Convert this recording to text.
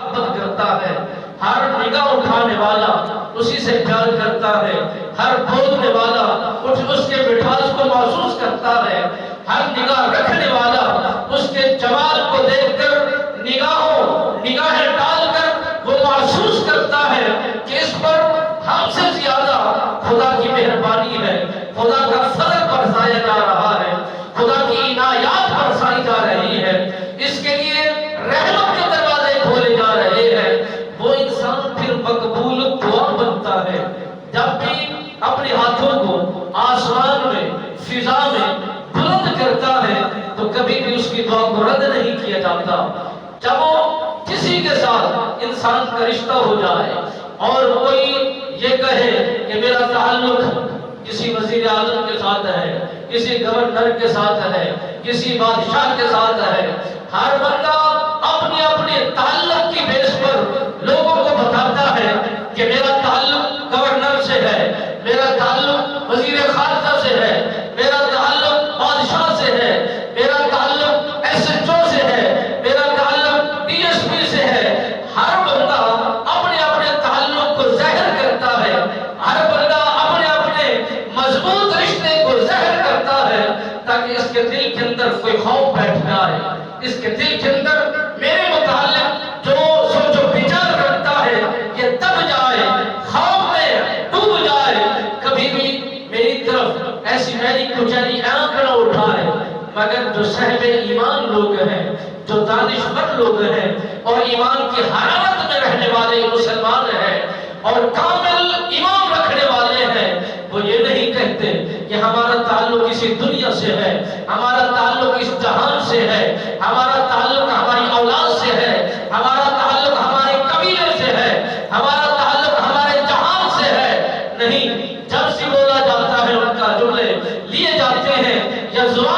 محبت کرتا ہے، ہر نگاہ اٹھانے والا اسی سے پیار کرتا ہے، ہر بولنے والا اس کے مٹھاس کو محسوس کرتا ہے، ہر نگاہ رکھنے والا اس کے جمال کو دیکھ کر نگاہیں ڈال کر وہ محسوس کرتا ہے کہ اس پر ہم سے زیادہ خدا کی مہربانی ہے، خدا کا فضل برسایا جا رہا ہے، خدا کی عنایات برسائی جا رہی ہے، اس کے لیے رحمت کے دروازے کھولے جا رہے ہیں۔ وہ انسان پھر مقبول دعا بنتا ہے جب بھی اپنے ہاتھوں کو آسمان میں فضا میں بلند کرتا ہے تو کبھی بھی اس کی دعا کو رد نہیں کیا جاتا۔ جب وہ کسی کے ساتھ انسان کا رشتہ ہو جائے اور کوئی یہ کہے کہ میرا تعلق کسی وزیر اعظم کے ساتھ ہے، کسی گورنر کے ساتھ ہے، کسی بادشاہ کے ساتھ ہے، ہر بندہ اپنے اپنے تعلق کی بیس پر لوگوں کو بتاتا ہے کہ میرا تعلق گورنر سے ہے، میرا تعلق وزیر خارجہ سے ہے، میرا تعلق بادشاہ سے ہے، میرا تعلق ایس ایچ او سے ہے، میرا تعلق ڈی ایس پی سے ہے۔ ہر بندہ اپنے اپنے تعلق کو ظاہر کرتا ہے، ہر بندہ اپنے اپنے مضبوط رشتے کو ظاہر کرتا ہے تاکہ اس کے دل کے اندر کوئی خوف بیٹھ جائے، اس کے دل کے اندر میرے متعلق جو سوچ و بچار کرتا ہے یہ دب جائے، خوف میں ڈوب جائے، کبھی بھی میری طرف ایسی میری کچلی آنکھ نہ اٹھائے۔ مگر جو صاحب ایمان لوگ ہیں، جو دانشور لوگ ہیں اور ایمان کی حرارت میں رہنے والے مسلمان ہیں اور کامل ایمان رکھنے والے ہیں، وہ یہ نہیں کہتے کہ ہمارا تعلق کسی دنیا سے ہے، ہمارا تعلق اس جہان سے ہے، ہمارا تعلق ہماری اولاد سے ہے، ہمارا تعلق ہمارے قبیلے سے ہے، ہمارا تعلق ہمارے جہان سے ہے۔ نہیں، جب سے بولا جاتا ہے ان کا جملے لیے جاتے ہیں یا زبان